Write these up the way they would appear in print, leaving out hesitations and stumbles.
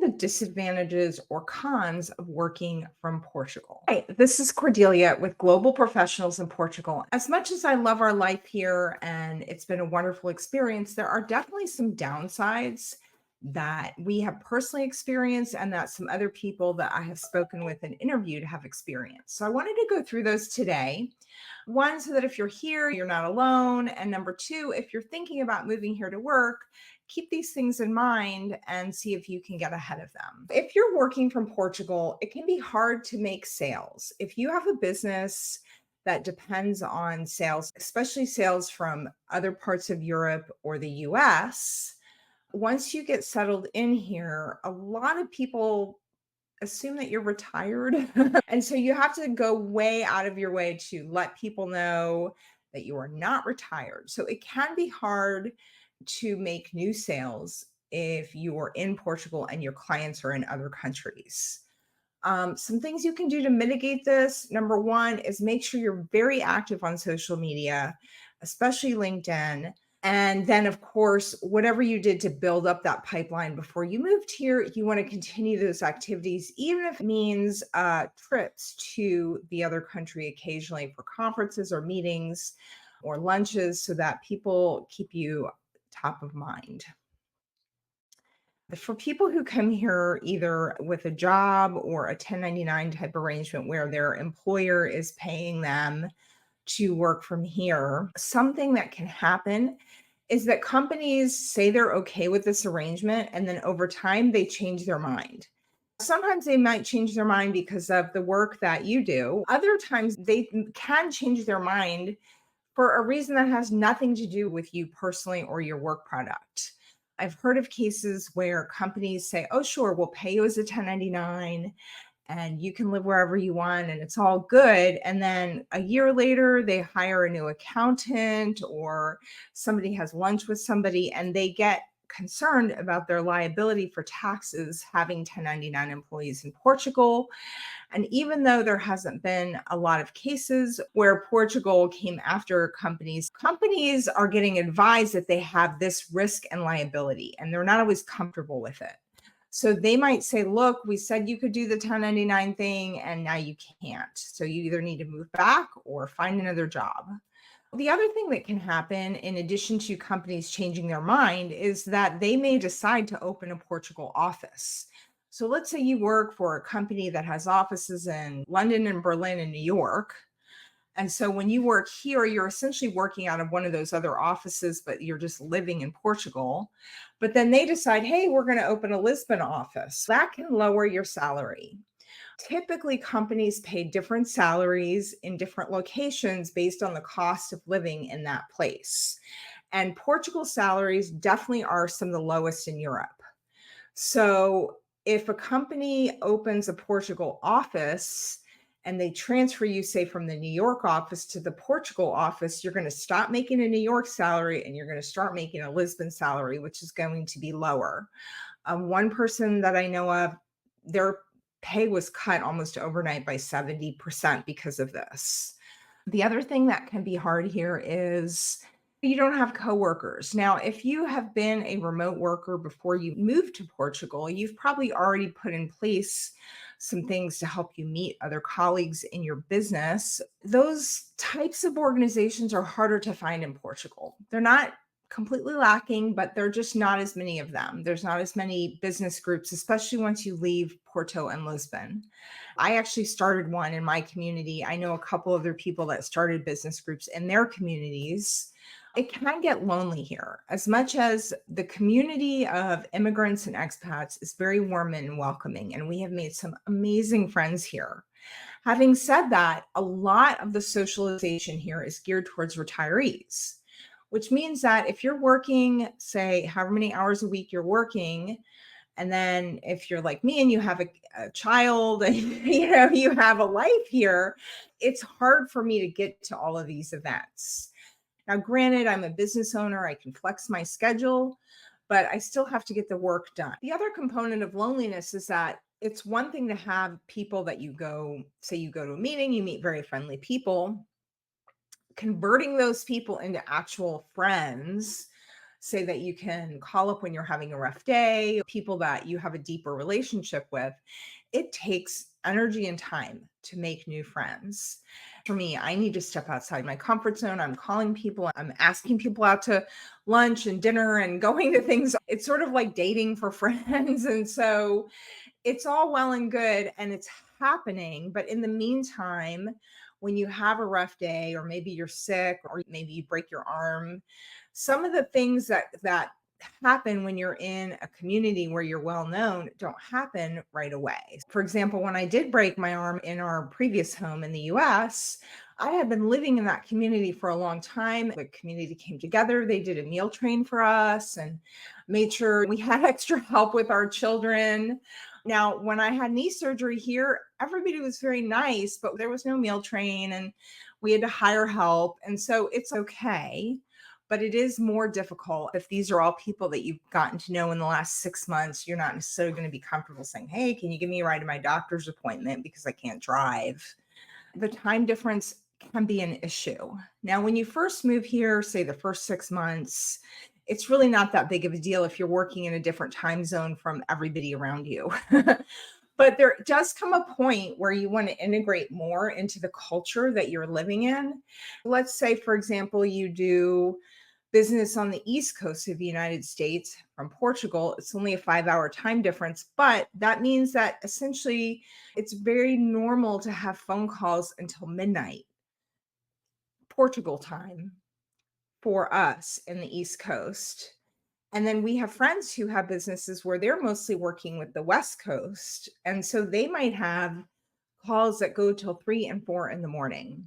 the disadvantages or cons of working from Portugal? Hi, this is Cordelia with Global Professionals in Portugal. As much as I love our life here and it's been a wonderful experience, there are definitely some downsides that we have personally experienced and that some other people that I have spoken with and interviewed have experienced. So I wanted to go through those today. One, so that if you're here, you're not alone. And number two, if you're thinking about moving here to work, keep these things in mind and see if you can get ahead of them. If you're working from Portugal, it can be hard to make sales. If you have a business that depends on sales, especially sales from other parts of Europe or the US, once you get settled in here, a lot of people assume that you're retired. And so you have to go way out of your way to let people know that you are not retired. So it can be hard to make new sales if you are in Portugal and your clients are in other countries. Some things you can do to mitigate this. Number one is make sure you're very active on social media, especially LinkedIn. And then, of course, whatever you did to build up that pipeline before you moved here, you want to continue those activities, even if it means trips to the other country occasionally for conferences or meetings or lunches so that people keep you top of mind. For people who come here either with a job or a 1099 type arrangement where their employer is paying them to work from here, something that can happen is that companies say they're okay with this arrangement and then over time they change their mind. Sometimes they might change their mind because of the work that you do. Other times they can change their mind for a reason that has nothing to do with you personally or your work product. I've heard of cases where companies say, oh, sure, we'll pay you as a 1099 and you can live wherever you want and it's all good. And then a year later, they hire a new accountant or somebody has lunch with somebody and they get concerned about their liability for taxes having 1099 employees in Portugal. And even though there hasn't been a lot of cases where Portugal came after companies are getting advised that they have this risk and liability, and they're not always comfortable with it. So they might say, look, we said you could do the 1099 thing, and now you can't. So you either need to move back or find another job. The other thing that can happen, in addition to companies changing their mind, is that they may decide to open a Portugal office. So let's say you work for a company that has offices in London and Berlin and New York. And so when you work here, you're essentially working out of one of those other offices, but you're just living in Portugal. But then they decide, hey, we're going to open a Lisbon office. That can lower your salary. Typically, companies pay different salaries in different locations based on the cost of living in that place. And Portugal salaries definitely are some of the lowest in Europe. So if a company opens a Portugal office and they transfer you, say, from the New York office to the Portugal office, you're going to stop making a New York salary and you're going to start making a Lisbon salary, which is going to be lower. One person that I know of, their pay was cut almost overnight by 70% because of this. The other thing that can be hard here is you don't have coworkers. Now, if you have been a remote worker before you moved to Portugal, you've probably already put in place some things to help you meet other colleagues in your business. Those types of organizations are harder to find in Portugal. They're not completely lacking, but there are just not as many of them. There's not as many business groups, especially once you leave Porto and Lisbon. I actually started one in my community. I know a couple other people that started business groups in their communities. It can get lonely here. As much as the community of immigrants and expats is very warm and welcoming, and we have made some amazing friends here. Having said that, a lot of the socialization here is geared towards retirees, which means that if you're working, say, however many hours a week you're working, and then if you're like me and you have a child and you have a life here, it's hard for me to get to all of these events. Now, granted, I'm a business owner, I can flex my schedule, but I still have to get the work done. The other component of loneliness is that it's one thing to have people that you go to a meeting, you meet very friendly people. Converting those people into actual friends say that you can call up when you're having a rough day, people that you have a deeper relationship with. It takes energy and time to make new friends. For me, I need to step outside my comfort zone. I'm calling people, I'm asking people out to lunch and dinner and going to things. It's sort of like dating for friends. And so it's all well and good and it's happening. But in the meantime, when you have a rough day, or maybe you're sick, or maybe you break your arm, some of the things that happen when you're in a community where you're well known don't happen right away. For example, when I did break my arm in our previous home in the US, I had been living in that community for a long time. The community came together, they did a meal train for us and made sure we had extra help with our children. Now, when I had knee surgery here, everybody was very nice, but there was no meal train and we had to hire help. And so it's okay, but it is more difficult if these are all people that you've gotten to know in the last 6 months. You're not necessarily going to be comfortable saying, "Hey, can you give me a ride to my doctor's appointment because I can't drive?" The time difference can be an issue. Now, when you first move here, say the first 6 months, it's really not that big of a deal if you're working in a different time zone from everybody around you. But there does come a point where you want to integrate more into the culture that you're living in. Let's say, for example, you do business on the East Coast of the United States from Portugal. It's only a 5 hour time difference, but that means that essentially it's very normal to have phone calls until midnight, Portugal time, for us in the East Coast. And then we have friends who have businesses where they're mostly working with the West Coast. And so they might have calls that go till 3 and 4 in the morning.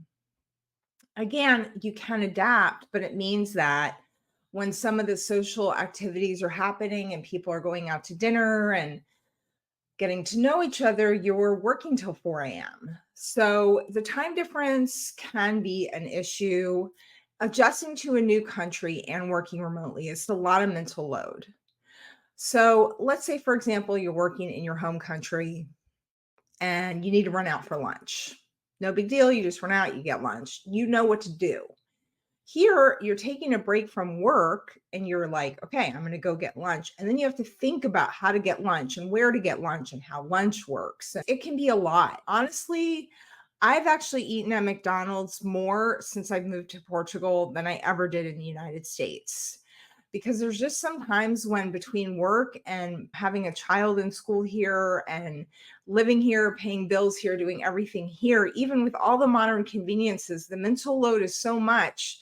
Again, you can adapt, but it means that when some of the social activities are happening and people are going out to dinner and getting to know each other, you're working till 4 a.m. So the time difference can be an issue. Adjusting to a new country and working remotely is a lot of mental load. So let's say, for example, you're working in your home country and you need to run out for lunch. No big deal. You just run out, you get lunch. You know what to do. Here, you're taking a break from work and you're like, okay, I'm going to go get lunch. And then you have to think about how to get lunch and where to get lunch and how lunch works. It can be a lot. Honestly, I've actually eaten at McDonald's more since I've moved to Portugal than I ever did in the United States. Because there's just sometimes when between work and having a child in school here and living here, paying bills here, doing everything here, even with all the modern conveniences, the mental load is so much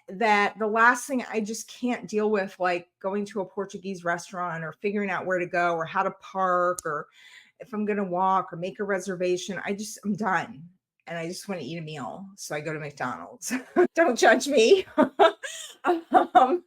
that the last thing I just can't deal with, like going to a Portuguese restaurant or figuring out where to go or how to park or if I'm going to walk or make a reservation. I'm done and I just want to eat a meal. So I go to McDonald's. Don't judge me. um,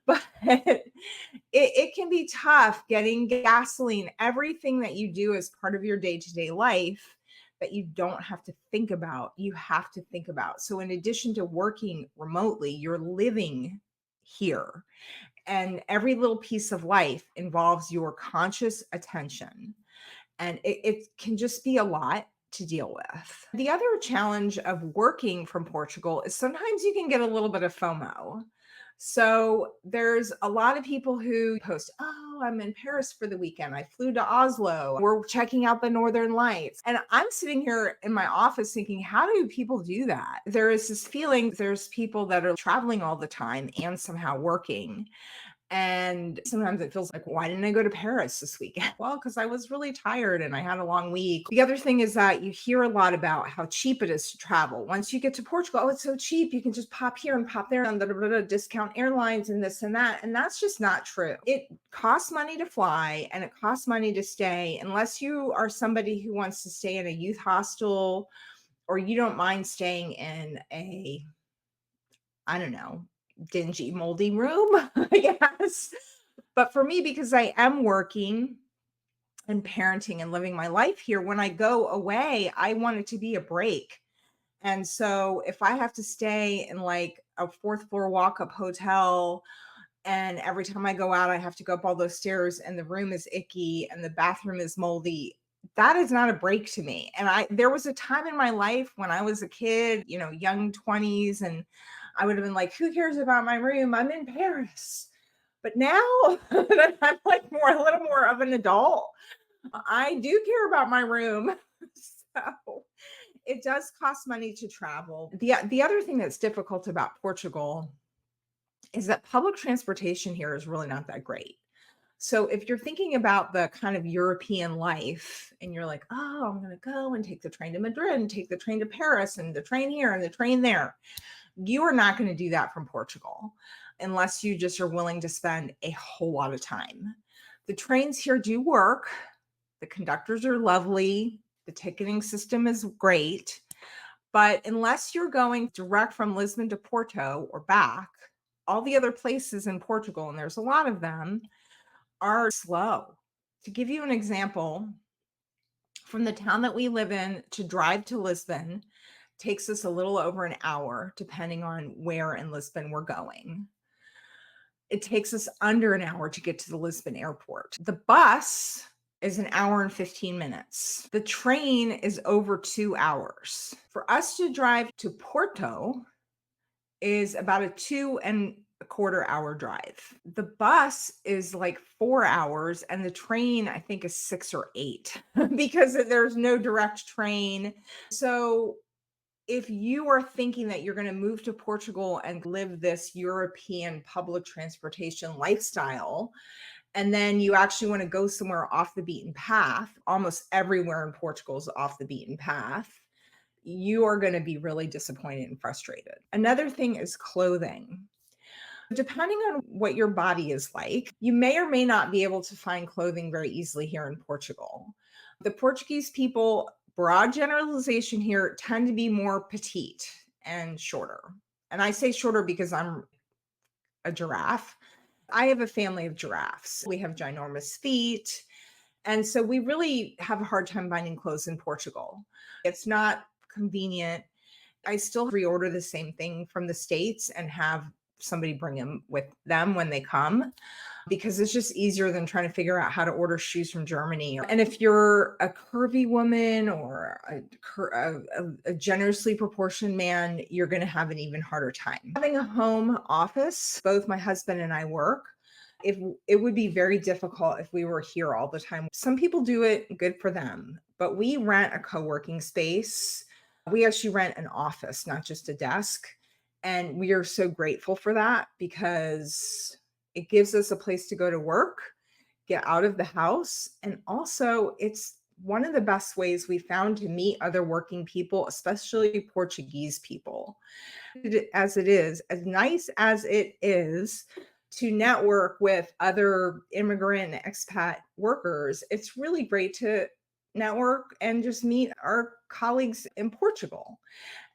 but it can be tough getting gasoline, everything that you do as part of your day-to-day life that you don't have to think about, you have to think about. So in addition to working remotely, you're living here. And every little piece of life involves your conscious attention. And it can just be a lot to deal with. The other challenge of working from Portugal is sometimes you can get a little bit of FOMO. So there's a lot of people who post, "Oh, I'm in Paris for the weekend. I flew to Oslo. We're checking out the Northern Lights." And I'm sitting here in my office thinking, how do people do that? There is this feeling there's people that are traveling all the time and somehow working. And sometimes it feels like, why didn't I go to Paris this weekend? Well, because I was really tired and I had a long week. The other thing is that you hear a lot about how cheap it is to travel. Once you get to Portugal, oh, it's so cheap. You can just pop here and pop there on the discount airlines and this and that. And that's just not true. It costs money to fly and it costs money to stay, unless you are somebody who wants to stay in a youth hostel or you don't mind staying in a, I don't know, dingy, moldy room, I guess. But for me, because I am working and parenting and living my life here, when I go away, I want it to be a break. And so if I have to stay in like a fourth floor walk up hotel, and every time I go out, I have to go up all those stairs and the room is icky and the bathroom is moldy, that is not a break to me. And there was a time in my life when I was a kid, young 20s, and I would have been like, who cares about my room? I'm in Paris. But now that I'm like a little more of an adult, I do care about my room. So it does cost money to travel. The other thing that's difficult about Portugal is that public transportation here is really not that great. So if you're thinking about the kind of European life and you're like, oh, I'm going to go and take the train to Madrid and take the train to Paris and the train here and the train there, you are not going to do that from Portugal unless you just are willing to spend a whole lot of time. The trains here do work. The conductors are lovely. The ticketing system is great. But unless you're going direct from Lisbon to Porto or back, all the other places in Portugal, and there's a lot of them, are slow. To give you an example, from the town that we live in to drive to Lisbon takes us a little over an hour, depending on where in Lisbon we're going. It takes us under an hour to get to the Lisbon airport. The bus is an hour and 15 minutes. The train is over 2 hours. For us to drive to Porto is about a 2.25 hour drive. The bus is like 4 hours, and the train, I think, is 6 or 8 because there's no direct train. So if you are thinking that you're going to move to Portugal and live this European public transportation lifestyle, and then you actually want to go somewhere off the beaten path, almost everywhere in Portugal is off the beaten path, you are going to be really disappointed and frustrated. Another thing is clothing. Depending on what your body is like, you may or may not be able to find clothing very easily here in Portugal. The Portuguese people, broad generalization here, tend to be more petite and shorter. And I say shorter because I'm a giraffe. I have a family of giraffes. We have ginormous feet. And so we really have a hard time finding clothes in Portugal. It's not convenient. I still reorder the same thing from the States and have somebody bring them with them when they come, because it's just easier than trying to figure out how to order shoes from Germany. And if you're a curvy woman or a generously proportioned man, you're going to have an even harder time. Having a home office, both my husband and I work. If it would be very difficult if we were here all the time. Some people do it, good for them, but we rent a co-working space. We actually rent an office, not just a desk. And we are so grateful for that because it gives us a place to go to work, get out of the house. And also, it's one of the best ways we found to meet other working people, especially Portuguese people. As it is, as nice as it is to network with other immigrant and expat workers, it's really great to network and just meet our colleagues in Portugal.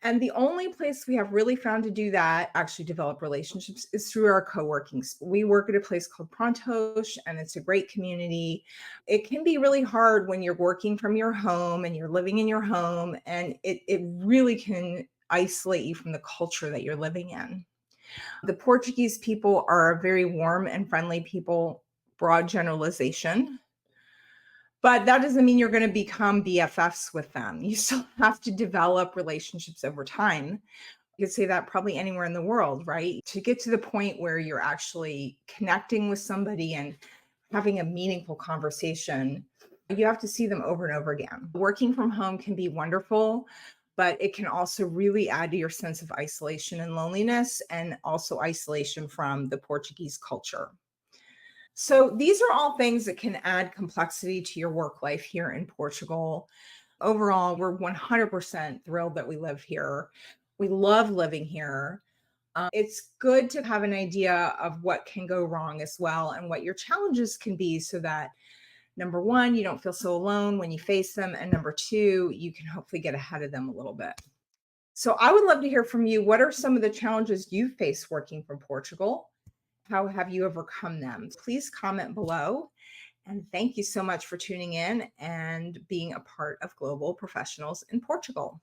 And the only place we have really found to do that, actually develop relationships, is through our co-working. We work at a place called Prontos, and it's a great community. It can be really hard when you're working from your home and you're living in your home, and it really can isolate you from the culture that you're living in. The Portuguese people are a very warm and friendly people, broad generalization. But that doesn't mean you're going to become BFFs with them. You still have to develop relationships over time. You could say that probably anywhere in the world, right? To get to the point where you're actually connecting with somebody and having a meaningful conversation, you have to see them over and over again. Working from home can be wonderful, but it can also really add to your sense of isolation and loneliness, and also isolation from the Portuguese culture. So these are all things that can add complexity to your work life here in Portugal. Overall, we're 100% thrilled that we live here. We love living here. It's good to have an idea of what can go wrong as well and what your challenges can be, so that number one, you don't feel so alone when you face them. And number two, you can hopefully get ahead of them a little bit. So I would love to hear from you. What are some of the challenges you face working from Portugal? How have you overcome them? Please comment below. And thank you so much for tuning in and being a part of Global Professionals in Portugal.